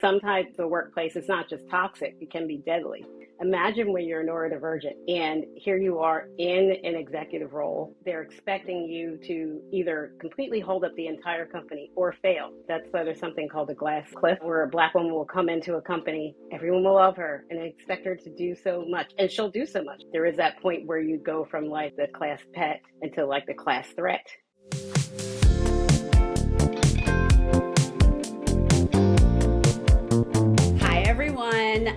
Sometimes the workplace is not just toxic, it can be deadly. Imagine when you're neurodivergent and here you are in an executive role. They're expecting you to either completely hold up the entire company or fail. That's why there's something called the glass cliff, where a Black woman will come into a company, everyone will love her and expect her to do so much, and she'll do so much. There is that point where you go from like the class pet into like the class threat.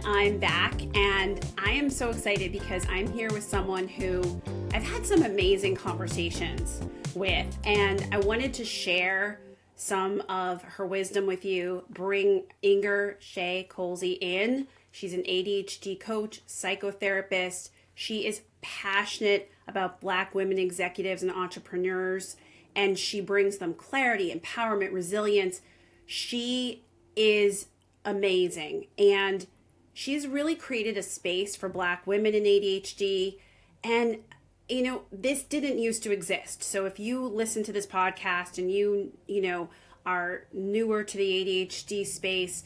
I'm back and I am so excited because I'm here with someone who I've had some amazing conversations with, and I wanted to share some of her wisdom with you. Bring IngerShaye Colzie in. She's an ADHD coach, psychotherapist. She is passionate about Black women executives and entrepreneurs, and she brings them clarity, empowerment, resilience. She is amazing, and she's really created a space for Black women in ADHD. And this didn't used to exist. So if you listen to this podcast and you are newer to the ADHD space,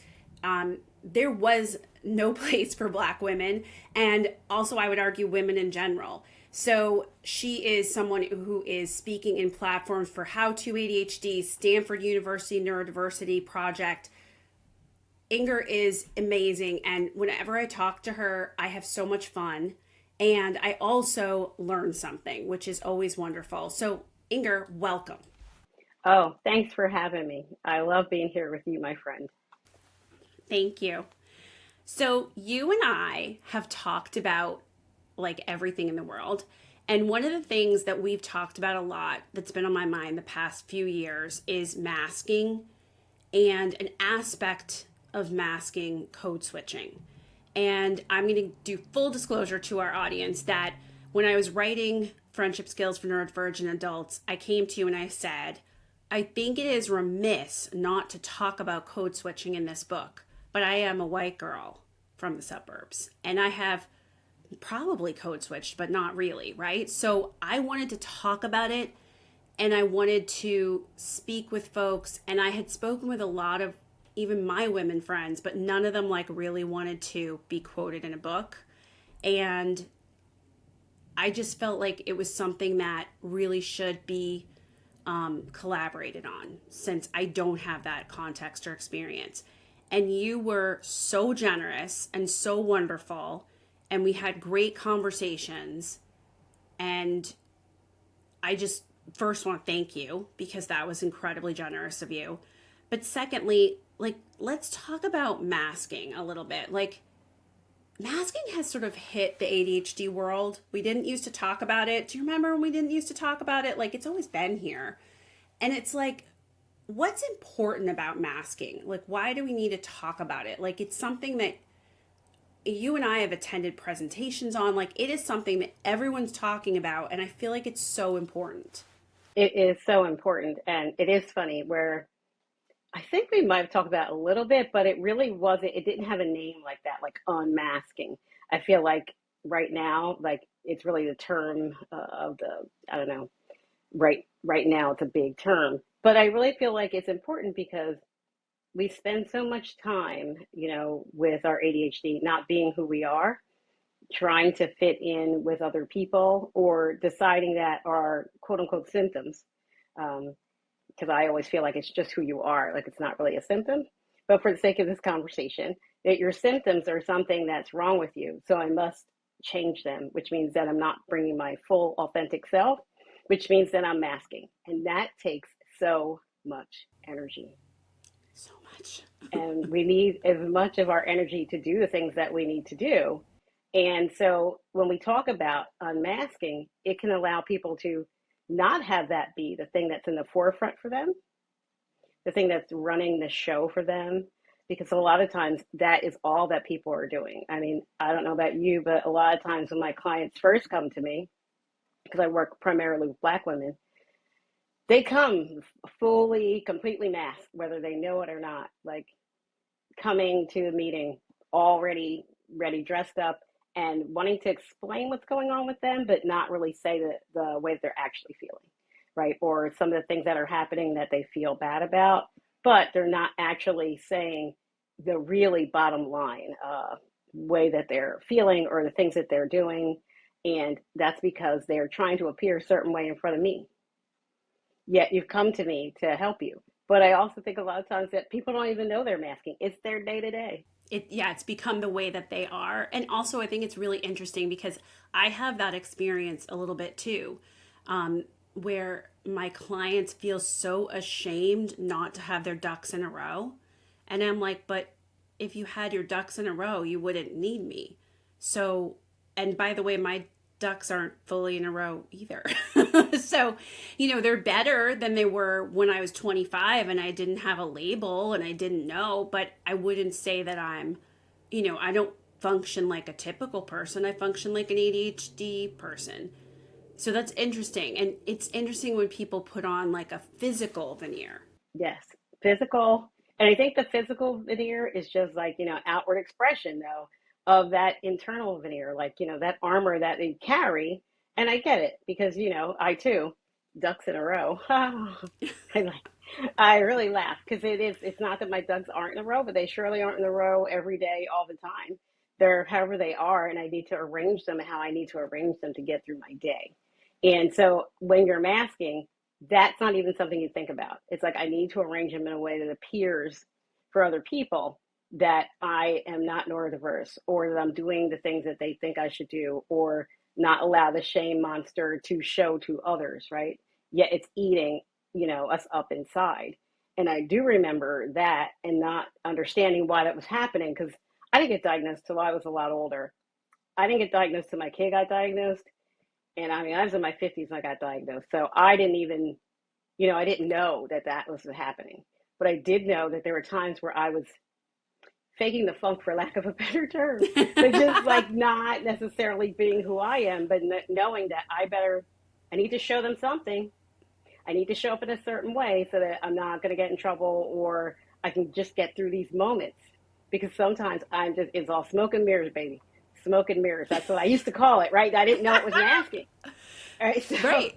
there was no place for Black women, and also I would argue women in general. So she is someone who is speaking in platforms for How to ADHD, Stanford University Neurodiversity Project. Inger is amazing, and whenever I talk to her, I have so much fun, and I also learn something, which is always wonderful. So, Inger, welcome. Oh, thanks for having me. I love being here with you, my friend. Thank you. So, you and I have talked about like everything in the world, and one of the things that we've talked about a lot that's been on my mind the past few years is masking, and an aspect of masking code switching. And I'm going to do full disclosure to our audience that when I was writing Friendship Skills for Neurodivergent Adults, I came to you and I said, I think it is remiss not to talk about code switching in this book, but I am a white girl from the suburbs and I have probably code switched, but not really, right? So I wanted to talk about it, and I wanted to speak with folks, and I had spoken with a lot of even my women friends, but none of them like really wanted to be quoted in a book. And I just felt like it was something that really should be collaborated on, since I don't have that context or experience. And you were so generous and so wonderful, and we had great conversations. And I just first want to thank you because that was incredibly generous of you. But secondly, let's talk about masking a little bit. Like, masking has sort of hit the ADHD world. We didn't used to talk about it. Do you remember when we didn't used to talk about it? Like, it's always been here. And it's like, what's important about masking? Like, why do we need to talk about it? Like, it's something that you and I have attended presentations on. Like, it is something that everyone's talking about, and I feel like it's so important. It is so important, and it is funny where I think we might have talked about it a little bit, but it really wasn't, it didn't have a name like that, like unmasking. I feel like right now, like it's really the term of the, I don't know, right now it's a big term. But I really feel like it's important because we spend so much time, with our ADHD not being who we are, trying to fit in with other people, or deciding that our quote unquote symptoms, because I always feel like it's just who you are, like it's not really a symptom. But for the sake of this conversation, that your symptoms are something that's wrong with you. So I must change them, which means that I'm not bringing my full authentic self, which means that I'm masking. And that takes so much energy. So much. And we need as much of our energy to do the things that we need to do. And so when we talk about unmasking, it can allow people to not have that be the thing that's in the forefront for them, the thing that's running the show for them, because a lot of times that is all that people are doing. I mean, I don't know about you, but a lot of times when my clients first come to me, because I work primarily with Black women, they come fully, completely masked, whether they know it or not, like coming to the meeting already ready, dressed up, and wanting to explain what's going on with them, but not really say the way that they're actually feeling, right? Or some of the things that are happening that they feel bad about, but they're not actually saying, the really bottom line way that they're feeling or the things that they're doing. And that's because they're trying to appear a certain way in front of me. Yet you've come to me to help you. But I also think a lot of times that people don't even know they're masking. It's their day to day. It's become the way that they are. And also, I think it's really interesting because I have that experience a little bit too, where my clients feel so ashamed not to have their ducks in a row. And I'm like, but if you had your ducks in a row, you wouldn't need me. So, and by the way, my ducks aren't fully in a row either. So, they're better than they were when I was 25 and I didn't have a label and I didn't know, but I wouldn't say that I don't function like a typical person. I function like an ADHD person. So that's interesting. And it's interesting when people put on like a physical veneer. Yes, physical. And I think the physical veneer is just like, outward expression, though, of that internal veneer, like, that armor that they carry. And I get it because, I too, ducks in a row. I like, I really laugh because it's not that my ducks aren't in a row, but they surely aren't in a row every day, all the time. They're however they are, and I need to arrange them how I need to arrange them to get through my day. And so when you're masking, that's not even something you think about. It's like I need to arrange them in a way that appears for other people that I am not neurodiverse or that I'm doing the things that they think I should do or not allow the shame monster to show to others, right? Yet it's eating, us up inside. And I do remember that and not understanding why that was happening because I didn't get diagnosed till I was a lot older. I didn't get diagnosed till my kid got diagnosed. And I mean, I was in my 50s when I got diagnosed. So I didn't even, I didn't know that that was happening. But I did know that there were times where I was faking the funk, for lack of a better term, but just like not necessarily being who I am, but knowing that I need to show them something. I need to show up in a certain way so that I'm not going to get in trouble or I can just get through these moments. Because sometimes it's all smoke and mirrors, baby. Smoke and mirrors. That's what I used to call it, right? I didn't know it was masking. All right. So, Right.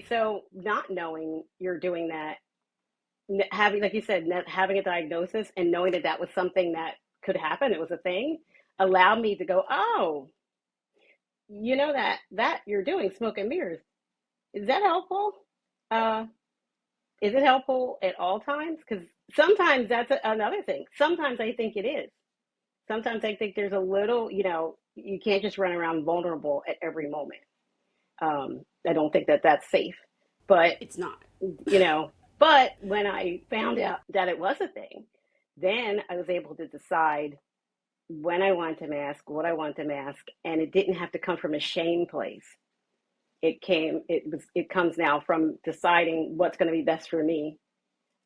so not knowing you're doing that, having, like you said, having a diagnosis and knowing that that was something that could happen, it was a thing, allowed me to go, oh, that you're doing smoke and mirrors. Is that helpful? Uh, is it helpful at all times? Because sometimes that's another thing. Sometimes I think it is. Sometimes I think there's a little, you can't just run around vulnerable at every moment. I don't think that that's safe. But, It's not. you know, but when I found out that it was a thing, then I was able to decide when I wanted to mask, what I wanted to mask, and it didn't have to come from a shame place. It comes now from deciding what's going to be best for me,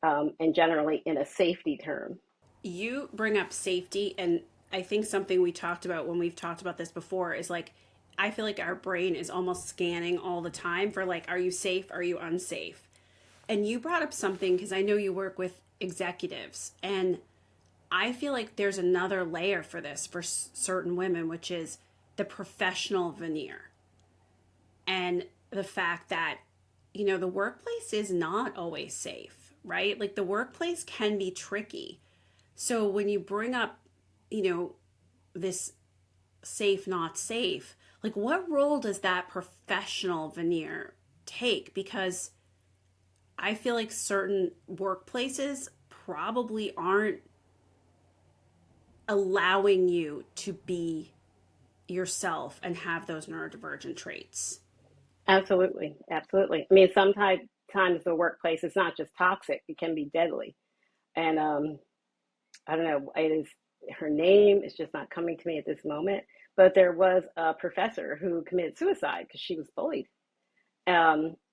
and generally in a safety term. You bring up safety, and I think something we talked about when we've talked about this before is like, I feel like our brain is almost scanning all the time for like, are you safe? Are you unsafe? And you brought up something because I know you work with executives, and I feel like there's another layer for this for certain women, which is the professional veneer and the fact that, the workplace is not always safe, right? Like the workplace can be tricky. So when you bring up, you know, this safe, not safe, like what role does that professional veneer take? Because I feel like certain workplaces probably aren't allowing you to be yourself and have those neurodivergent traits. Absolutely, absolutely. I mean, sometimes the workplace is not just toxic; it can be deadly. And I don't know. It is her name is just not coming to me at this moment. But there was a professor who committed suicide because she was bullied.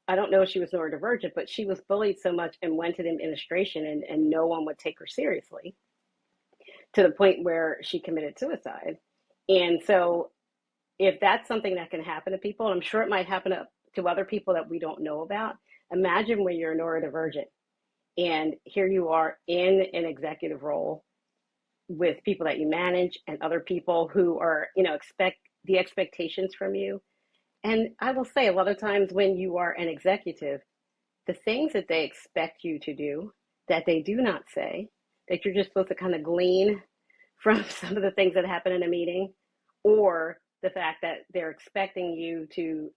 I don't know if she was neurodivergent, but she was bullied so much and went to the administration, and no one would take her seriously to the point where she committed suicide. And so, if that's something that can happen to people, and I'm sure it might happen to other people that we don't know about, imagine when you're neurodivergent and here you are in an executive role with people that you manage and other people who are, expect the expectations from you. And I will say a lot of times when you are an executive, the things that they expect you to do that they do not say, that you're just supposed to kind of glean from some of the things that happen in a meeting, or the fact that they're expecting you to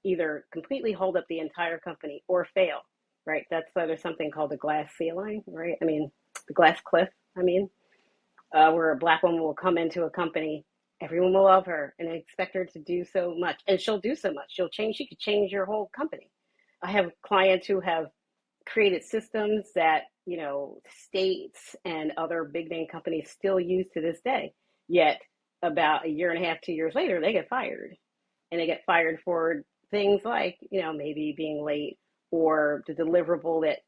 either completely hold up the entire company or fail, right? That's why there's something called the glass ceiling, right? I mean, the glass cliff, where a Black woman will come into a company, everyone will love her and they expect her to do so much. And she'll do so much. She could change your whole company. I have clients who have created systems that, states and other big name companies still use to this day. Yet about a year and a half, 2 years later, they get fired. And they get fired for things like, maybe being late, or the deliverable that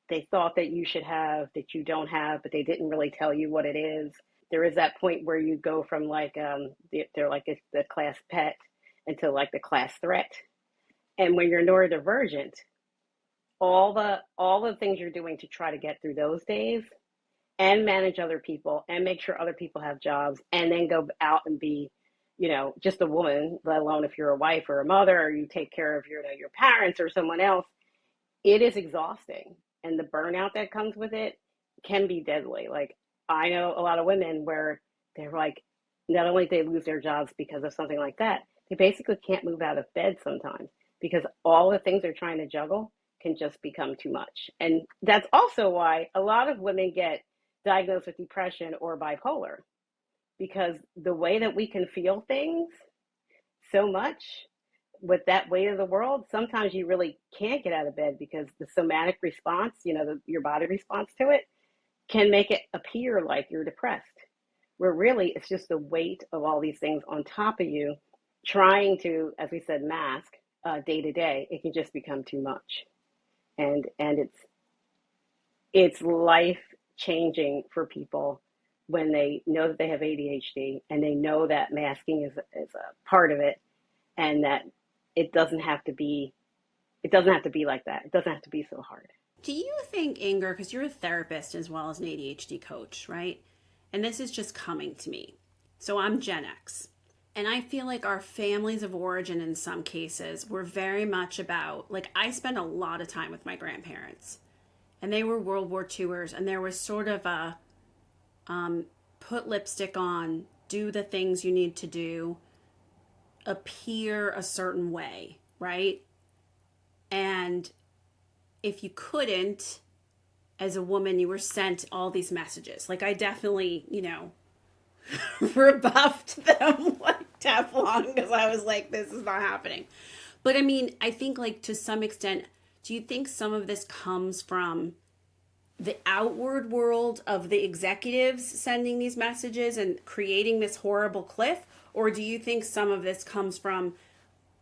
they thought that you should have that you don't have, but they didn't really tell you what it is. There is that point where you go from like they're like the class pet into like the class threat. And when you're neurodivergent, all the things you're doing to try to get through those days and manage other people and make sure other people have jobs, and then go out and be, just a woman, let alone if you're a wife or a mother, or you take care of your parents or someone else, it is exhausting. And the burnout that comes with it can be deadly. Like, I know a lot of women where they're like, not only do they lose their jobs because of something like that, they basically can't move out of bed sometimes because all the things they're trying to juggle can just become too much. And that's also why a lot of women get diagnosed with depression or bipolar, because the way that we can feel things so much with that weight of the world, sometimes you really can't get out of bed because the somatic response, your body response to it, can make it appear like you're depressed, where really it's just the weight of all these things on top of you trying to, as we said, mask day to day. It can just become too much. And it's life changing for people when they know that they have ADHD and they know that masking is a part of it, and that it doesn't have to be like that. It doesn't have to be so hard. Do you think, Inger, because you're a therapist as well as an ADHD coach, right? And this is just coming to me. So I'm Gen X. And I feel like our families of origin in some cases were very much about, like, I spent a lot of time with my grandparents. And they were World War IIers. And there was sort of a put lipstick on, do the things you need to do, appear a certain way, right? And if you couldn't, as a woman, you were sent all these messages. Like, I definitely, rebuffed them like Teflon, because I was like, this is not happening. But I mean, I think, like, to some extent, do you think some of this comes from the outward world of the executives sending these messages and creating this horrible cliff? Or do you think some of this comes from,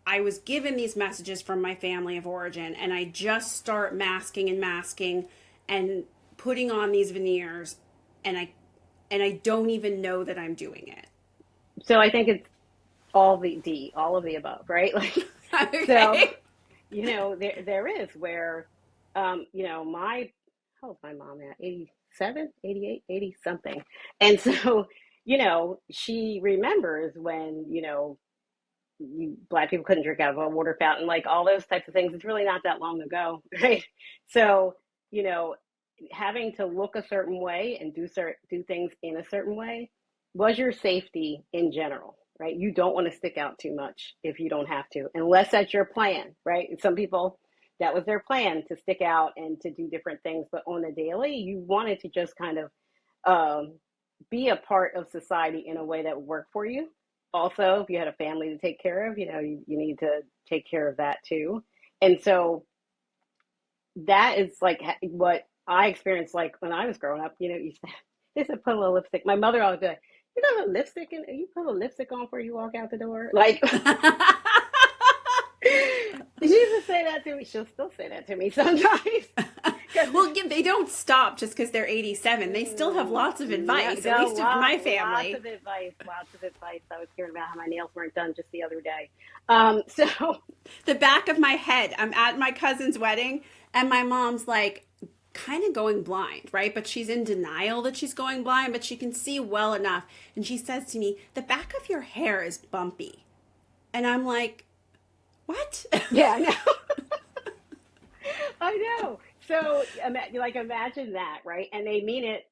I was given these messages from my family of origin and I just start masking and putting on these veneers, and I don't even know that I'm doing it? So I think it's all of the above, right? Like, Okay. So, there is where, how old's my mom at? 87, 88, 80 something. And so, she remembers when, Black people couldn't drink out of a water fountain, like all those types of things. It's really not that long ago, right? So, having to look a certain way and do things in a certain way was your safety in general, right? You don't want to stick out too much if you don't have to, unless that's your plan, right? Some people, that was their plan, to stick out and to do different things. But on the daily, you wanted to just kind of be a part of society in a way that would work for you. Also, if you had a family to take care of, you need to take care of that too. And so that is like what I experienced, like when I was growing up. You used to put a little lipstick. My mother always be like, "You got a lipstick in? You put a lipstick on before you walk out the door?" Like, she used to say that to me. She'll still say that to me sometimes. Well, they don't stop just because they're 87. They still have lots of advice, at least of my family. Lots of advice. I was hearing about how my nails weren't done just the other day. So the back of my head, I'm at my cousin's wedding, and my mom's like kind of going blind, right? But she's in denial that she's going blind, but she can see well enough. And she says to me, the back of your hair is bumpy. And I'm like, what? Yeah, I know. I know. So, like, imagine that, right? And they mean it,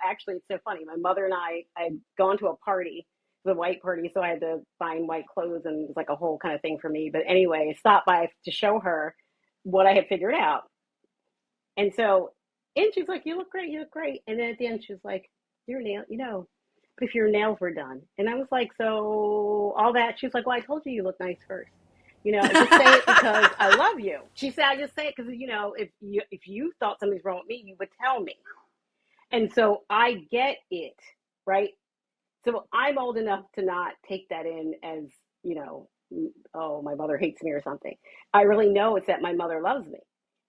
actually, it's so funny. My mother and I had gone to a party, the white party, so I had to find white clothes, and it was like a whole kind of thing for me. But anyway, I stopped by to show her what I had figured out. And so, and she's like, "You look great, you look great." And then at the end, she was like, "Your nail, but if your nails were done." And I was like, "So all that?" She was like, "Well, I told you you look nice first. I just say it because I love you." She said, "I just say it because if you thought something's wrong with me, you would tell me." And so I get it, right? So I'm old enough to not take that in as, oh, my mother hates me or something. I really know it's that my mother loves me.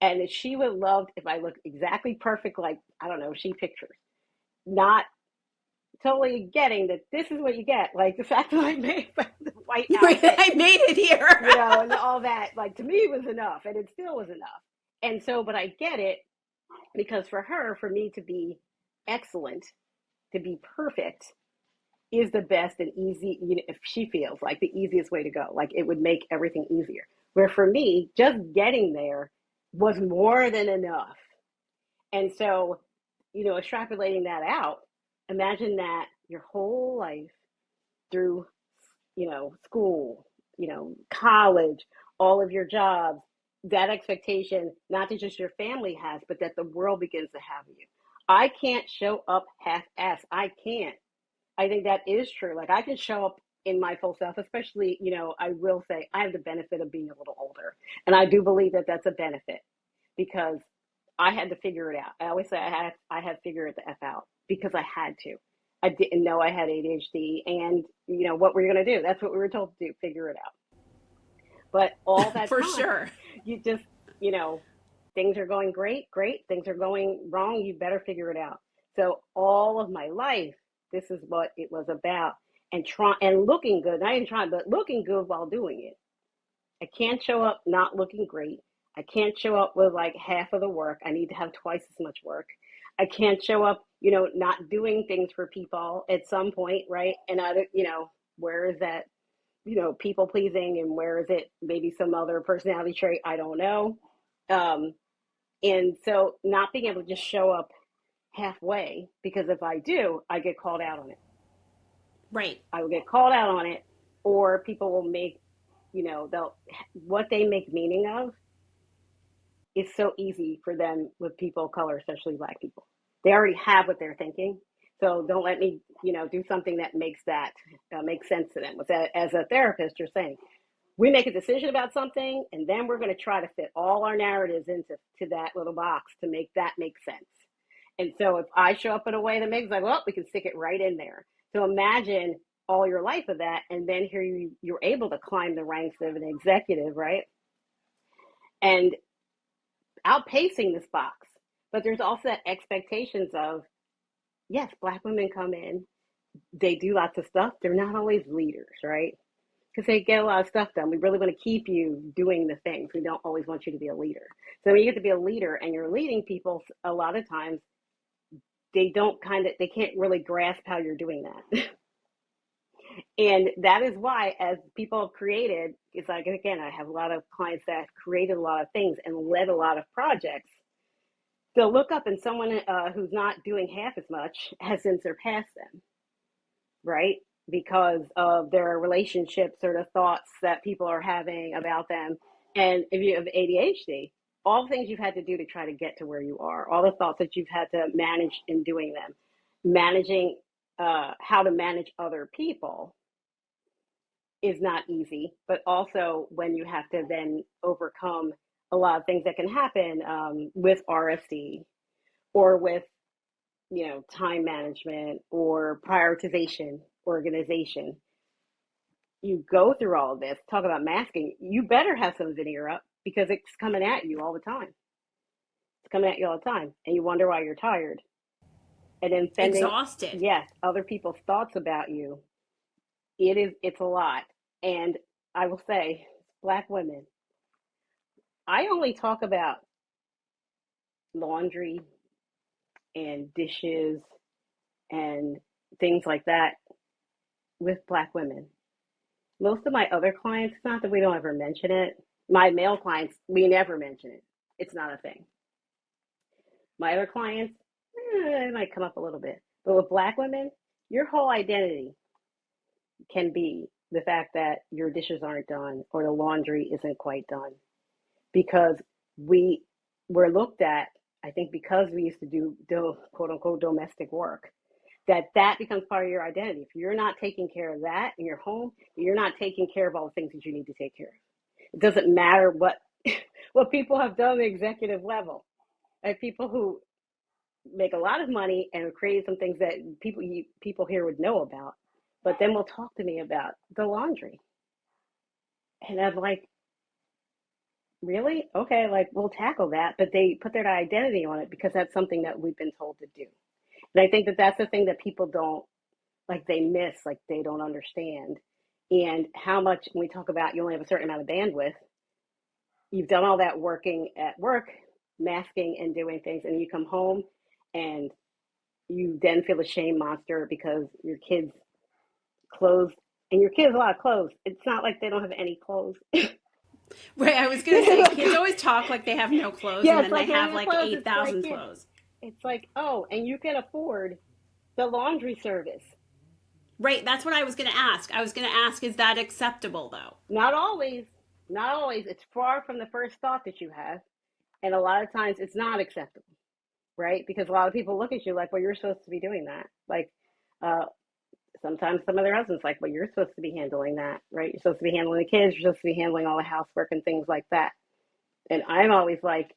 And that she would love if I looked exactly perfect, like, I don't know, she pictures. Not totally getting that this is what you get. Like the fact that I made the white outfit, I made it here. and all that, like, to me was enough. And it still was enough. And so, but I get it because for her, for me to be excellent, to be perfect, is the best and easy, if she feels like the easiest way to go, like it would make everything easier. Where for me, just getting there was more than enough. And so, extrapolating that out, imagine that your whole life through, school, college, all of your jobs, that expectation, not that just your family has, but that the world begins to have you. I can't show up half ass. I can't. I think that is true. Like, I can show up in my full self, especially, I will say I have the benefit of being a little older. And I do believe that that's a benefit because I had to figure it out. I always say I had figured the F out because I had to. I didn't know I had ADHD, and what were you going to do? That's what we were told to do, figure it out. But all that For time, sure. you just, you know, things are going great, great. Things are going wrong. You better figure it out. So all of my life, this is what it was about, and looking good. Not even trying, but looking good while doing it. I can't show up not looking great. I can't show up with like half of the work. I need to have twice as much work. I can't show up, not doing things for people at some point, right? And where is that, people pleasing, and where is it maybe some other personality trait? I don't know. Um, and so not being able to just show up halfway, because if I do, I get called out on it. Right. I will get called out on it, or people will make, they'll, what they make meaning of is so easy for them with people of color, especially Black people. They already have what they're thinking. So don't let me, do something that makes sense to them. As a therapist, you're saying, we make a decision about something, and then we're going to try to fit all our narratives into that little box to make that make sense. And so if I show up in a way that makes, like, well, we can stick it right in there. So imagine all your life of that, and then here you're able to climb the ranks of an executive, right? And outpacing this box. But there's also that expectations of, yes, Black women come in, they do lots of stuff. They're not always leaders, right? Because they get a lot of stuff done. We really want to keep you doing the things. We don't always want you to be a leader. So when you get to be a leader and you're leading people, a lot of times they can't really grasp how you're doing that. And that is why, as people have created, it's like, again, I have a lot of clients that have created a lot of things and led a lot of projects. They'll look up and someone who's not doing half as much has then surpassed them, right? Because of their relationships or the thoughts that people are having about them. And if you have ADHD, all the things you've had to do to try to get to where you are, all the thoughts that you've had to manage in doing them, managing how to manage other people is not easy, but also when you have to then overcome a lot of things that can happen with RSD or with time management or prioritization, organization. You go through all of this, talk about masking, you better have some veneer up because it's coming at you all the time. It's coming at you all the time. And you wonder why you're tired. And then sending, Exhausted. yes, other people's thoughts about you. It's a lot. And I will say, Black women, I only talk about laundry and dishes and things like that with Black women. Most of my other clients, it's not that we don't ever mention it. My male clients, we never mention it. It's not a thing. My other clients, it might come up a little bit. But with Black women, your whole identity can be the fact that your dishes aren't done or the laundry isn't quite done because we were looked at, I think because we used to do quote unquote domestic work, that becomes part of your identity. If you're not taking care of that in your home, you're not taking care of all the things that you need to take care of. It doesn't matter what what people have done at the executive level. Like people who make a lot of money and have created some things that people here would know about, but then will talk to me about the laundry, and I'm like, really? Okay, like we'll tackle that, but they put their identity on it because that's something that we've been told to do. And I think that that's the thing that people don't like, they miss, like they don't understand. And how much, when we talk about you only have a certain amount of bandwidth, you've done all that working at work, masking and doing things, and you come home and you then feel a shame monster because your kids' clothes, and your kids have a lot of clothes. It's not like they don't have any clothes. Right, I was gonna say kids always talk like they have no clothes, and Yeah, it's then they like they don't have have any like clothes. eight It's like, thousand yeah, clothes. it's like, oh, and you can afford the laundry service. Right, that's what I was gonna ask. I was gonna ask, is that acceptable though? Not always. Not always. It's far from the first thought that you have. And a lot of times it's not acceptable, right? Because a lot of people look at you like, well, you're supposed to be doing that. Like, uh, sometimes some of their husbands like, well, you're supposed to be handling that, right? You're supposed to be handling the kids. You're supposed to be handling all the housework and things like that. And I'm always like,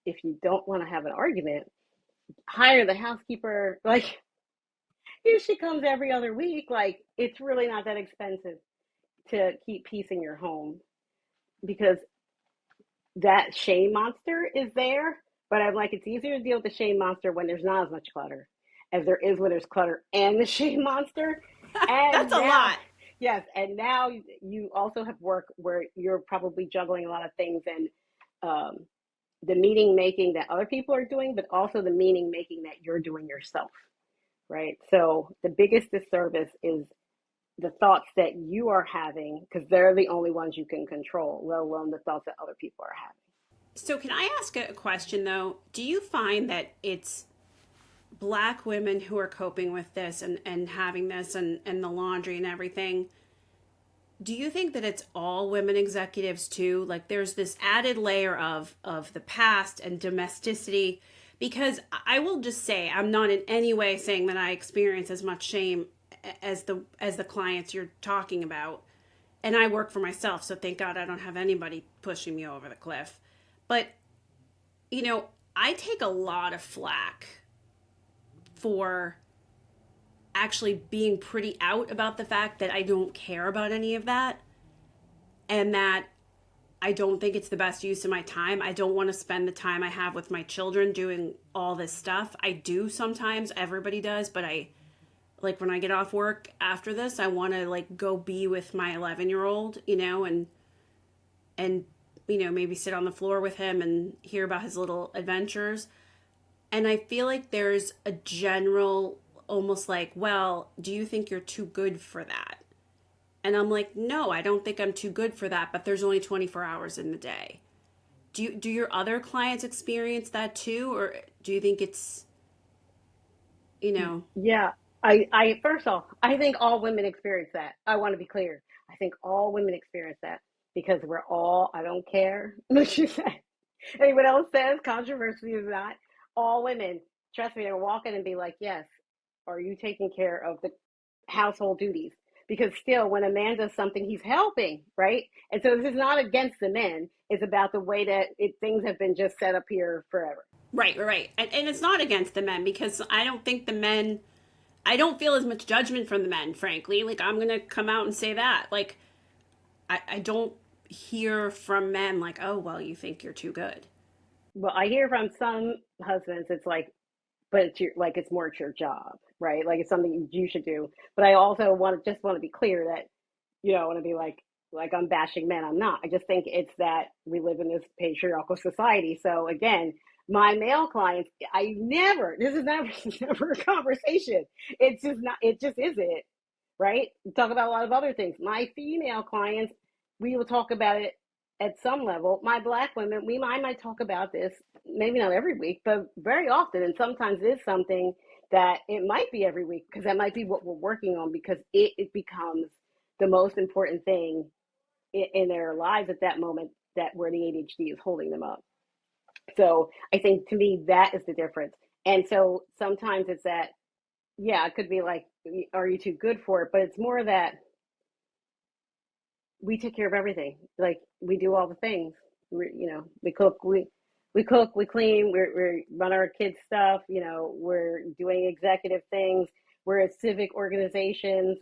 if you don't want to have an argument, hire the housekeeper. Like, here she comes every other week. Like, it's really not that expensive to keep peace in your home because that shame monster is there. But I'm like, it's easier to deal with the shame monster when there's not as much clutter as there is when there's clutter and the shame monster. That's And a now, lot. yes, and now you also have work where you're probably juggling a lot of things, and um, the meaning making that other people are doing, but also the meaning making that you're doing yourself, right? So the biggest disservice is the thoughts that you are having because they're the only ones you can control, let alone the thoughts that other people are having. So can I ask a question though? Do you find that it's Black women who are coping with this and having this and the laundry and everything? Do you think that it's all women executives too? Like there's this added layer of the past and domesticity, because I will just say I'm not in any way saying that I experience as much shame as the clients you're talking about. And I work for myself, so thank God I don't have anybody pushing me over the cliff. But you know, I take a lot of flack for actually being pretty out about the fact that I don't care about any of that, and that I don't think it's the best use of my time. I don't want to spend the time I have with my children doing all this stuff. I do sometimes, everybody does, but I like when I get off work after this, I want to like go be with my 11-year-old, and maybe sit on the floor with him and hear about his little adventures. And I feel like there's a general almost like, well, do you think you're too good for that? And I'm like, no, I don't think I'm too good for that, but there's only 24 hours in the day. Do your other clients experience that too, or do you think it's, you know, Yeah, I first off, I think all women experience that. I want to be clear. I think all women experience that because we're all, I don't care what you say. Anyone else says controversy is not. All women, trust me, they'll walk in and be like, yes, are you taking care of the household duties? Because still, when a man does something, he's helping, right? And so this is not against the men. It's about the way that things have been just set up here forever. right. And it's not against the men, because I don't think the men, I don't feel as much judgment from the men, frankly. Like, I'm going to come out and say that. Like, I don't hear from men like, oh, well, you think you're too good. Well, I hear from some husbands, it's like, but it's like it's more it's your job, right? Like it's something you should do. But I also want to be clear that I want to be like I'm bashing men. I'm not. I just think it's that we live in this patriarchal society. So again, my male clients, I never. This is never never a conversation. It's just not. It just isn't, right? We talk about a lot of other things. My female clients, we will talk about it at some level, my Black women, I might talk about this, maybe not every week, but very often. And sometimes it is something that it might be every week because that might be what we're working on because it becomes the most important thing in their lives at that moment that where the ADHD is holding them up. So I think to me, that is the difference. And so sometimes it's that, yeah, it could be like, are you too good for it? But it's more that we take care of everything. Like we do all the things. We cook, we clean, we run our kids' stuff. We're doing executive things. We're at civic organizations.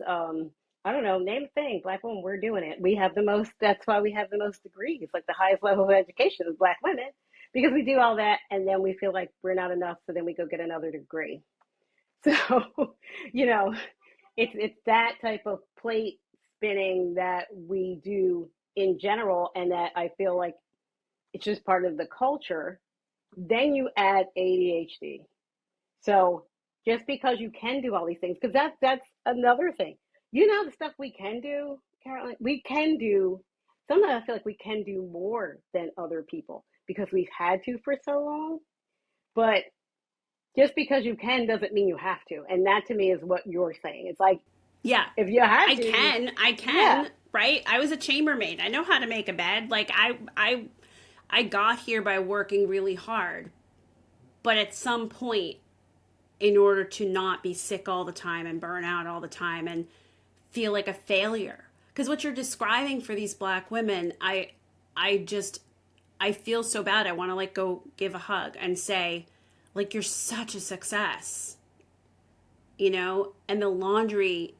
I don't know, name a thing. Black women, we're doing it. We have the most. That's why we have the most degrees. Like the highest level of education is Black women, because we do all that, and then we feel like we're not enough, so then we go get another degree. So, you know, it's that type of plate spinning that we do in general, and that I feel like it's just part of the culture. Then you add ADHD. So just because you can do all these things, because that's another thing. The stuff we can do, Caroline, we can do. Sometimes I feel like we can do more than other people because we've had to for so long. But just because you can doesn't mean you have to. And that to me is what you're saying. It's like Yeah. if you had I to, you, can. I yeah, can, right? I was a chambermaid. I know how to make a bed. Like I got here by working really hard. But at some point, in order to not be sick all the time and burn out all the time and feel like a failure, because what you're describing for these Black women, I just I feel so bad. I want to like go give a hug and say, like, you're such a success, and the laundry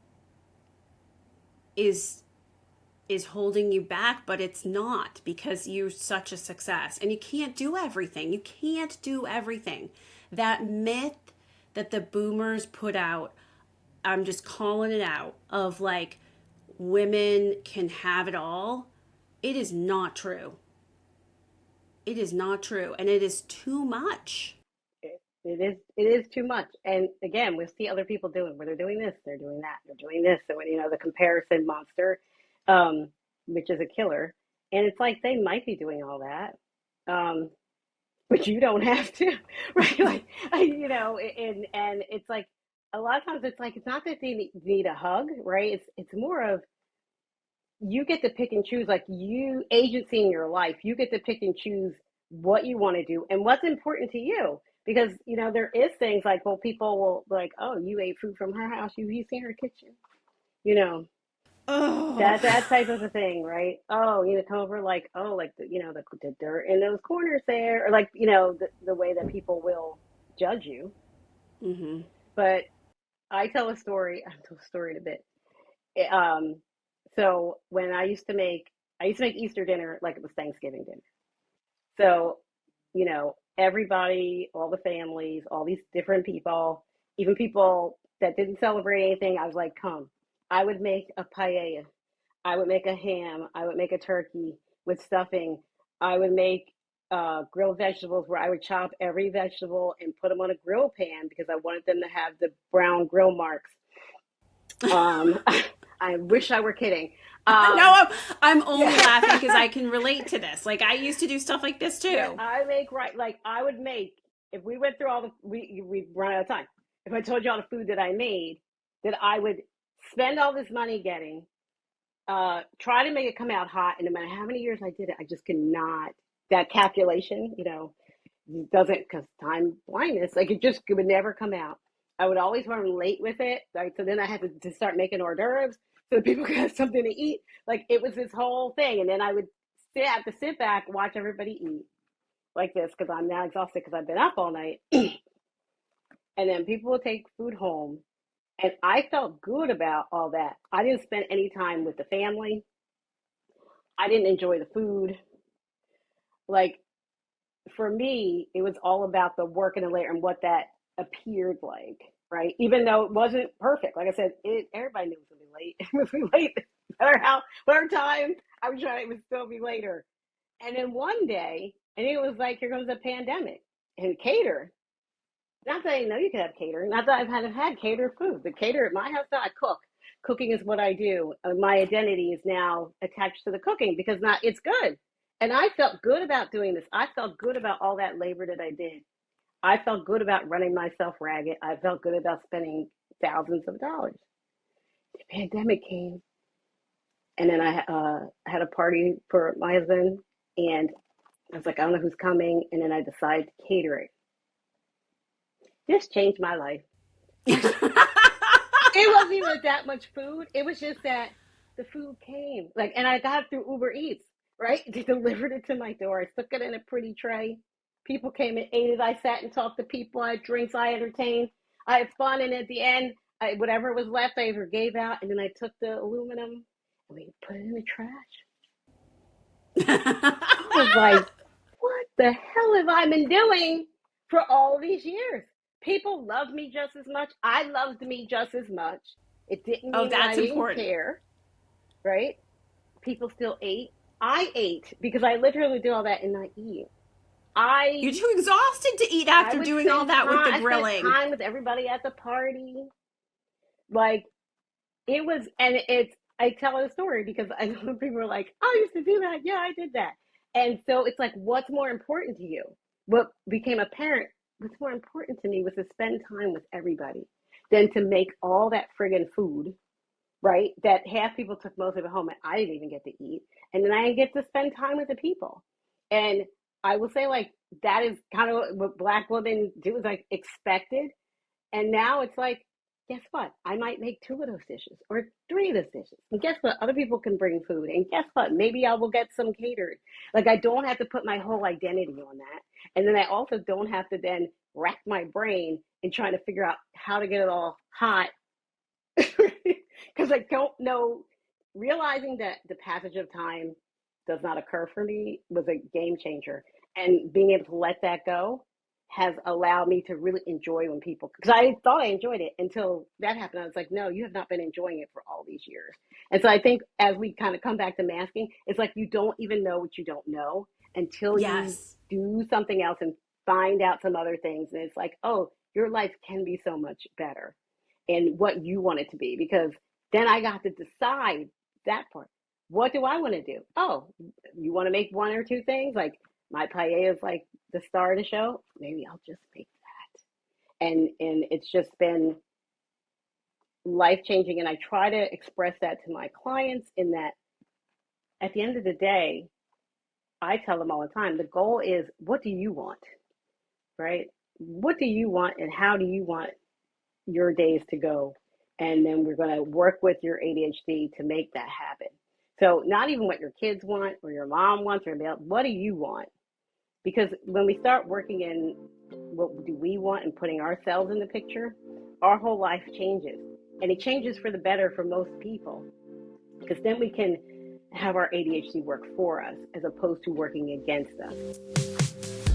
is holding you back, but it's not, because you're such a success and you can't do everything. You can't do everything. That myth that the boomers put out, I'm just calling it out, of like women can have it all. It is not true. It is not true, and it is too much. it is too much. And again, we see other people doing where they're doing this, they're doing that, they're doing this. So the comparison monster, um, which is a killer. And it's like they might be doing all that. But you don't have to, right? Like, and it's like a lot of times it's like it's not that they need a hug, right? It's more of you get to pick and choose, like you agency in your life. You get to pick and choose what you want to do and what's important to you. Because there is things like, well, people will be like, oh, you ate food from her house, you seen her kitchen, you know Oh, that type of a thing, right? Oh, come over, like, oh, like the dirt in those corners there, or like the way that people will judge you. mm-hmm. But I tell a story. I tell a story in a bit. So when I used to make Easter dinner like it was Thanksgiving dinner. So everybody, all the families, all these different people, even people that didn't celebrate anything, I was like, come. I would make a paella. I would make a ham. I would make a turkey with stuffing. I would make grilled vegetables where I would chop every vegetable and put them on a grill pan because I wanted them to have the brown grill marks. Um, I wish I were kidding. No, Um, I'm only yeah. laughing because I can relate to this. Like, I used to do stuff like this Yeah, too. I make right. Like I would make if we went through all the we run out of time. If I told you all the food that I made, that I would spend all this money getting, try to make it come out hot, and no matter how many years I did it, I just could not. That calculation, doesn't, because time blindness. Like it would never come out. I would always run late with it. Right, so then I had to start making hors d'oeuvres so that people could have something to eat. Like it was this whole thing, and then I would have to sit back, watch everybody eat like this because I'm now exhausted because I've been up all night. And then people will take food home. And I felt good about all that. I didn't spend any time with the family. I didn't enjoy the food. Like for me, it was all about the work and the layer and what that appeared like, right? Even though it wasn't perfect. Like I said, everybody knew it was gonna be late. It was gonna be late. No matter whatever time I was trying, it would still be later. And then one day, and it was like, here comes a pandemic and cater. Not that I know you could have catering. Not that I've had catered food. The cater at my house, no, I cook. Cooking is what I do. My identity is now attached to the cooking because not it's good. And I felt good about doing this. I felt good about all that labor that I did. I felt good about running myself ragged. I felt good about spending thousands of dollars. The pandemic came, and then I had a party for my husband, and I was like, I don't know who's coming, and then I decided to cater it. This changed my life. It wasn't even that much food. It was just that the food came, like, and I got it through Uber Eats, right? They delivered it to my door. I took it in a pretty tray. People came and ate it. I sat and talked to people. I had drinks. I entertained. I had fun, and at the end, whatever was left, I either gave out, and then I took the aluminum and we put it in the trash. I was like, what the hell have I been doing for all these years? People loved me just as much. I loved me just as much. It didn't Oh, mean that I that's didn't important. care, right? People still ate. I ate because I literally do all that and I eat. You're I too exhausted to eat I after would doing all spend that with time. the I spent grilling. time with everybody at the party. Like it was, and it's. I tell a story because I know people are like, "I used to do that. Yeah, I did that." And so it's like, what's more important to you? What became apparent? What's more important to me was to spend time with everybody than to make all that friggin' food, right? That half people took most of it home and I didn't even get to eat. And then I didn't get to spend time with the people. And I will say, like, that is kind of what Black women do, is like expected. And now it's like, guess what? I might make two of those dishes or three of those dishes. And guess what? Other people can bring food. And guess what? Maybe I will get some catered. Like, I don't have to put my whole identity on that. And then I also don't have to then rack my brain in trying to figure out how to get it all hot because I don't know. Realizing that the passage of time does not occur for me was a game changer, and being able to let that go has allowed me to really enjoy when people, because I thought I enjoyed it until that happened. I was like, no, you have not been enjoying it for all these years. And so I think as we kind of come back to masking, it's like you don't even know what you don't know until you Yes. do something else and find out some other things, and it's like, oh, your life can be so much better and what you want it to be, because then I got to decide that part. What do I want to do? Oh, you want to make one or two things? Like my paella is like the star of the show. Maybe I'll just make that. And it's just been life changing. And I try to express that to my clients in that at the end of the day, I tell them all the time, the goal is, what do you want? Right? What do you want and how do you want your days to go? And then we're going to work with your ADHD to make that happen. So not even what your kids want or your mom wants or what do you want? Because when we start working in what do we want and putting ourselves in the picture, our whole life changes. And it changes for the better for most people. Because then we can have our ADHD work for us as opposed to working against us.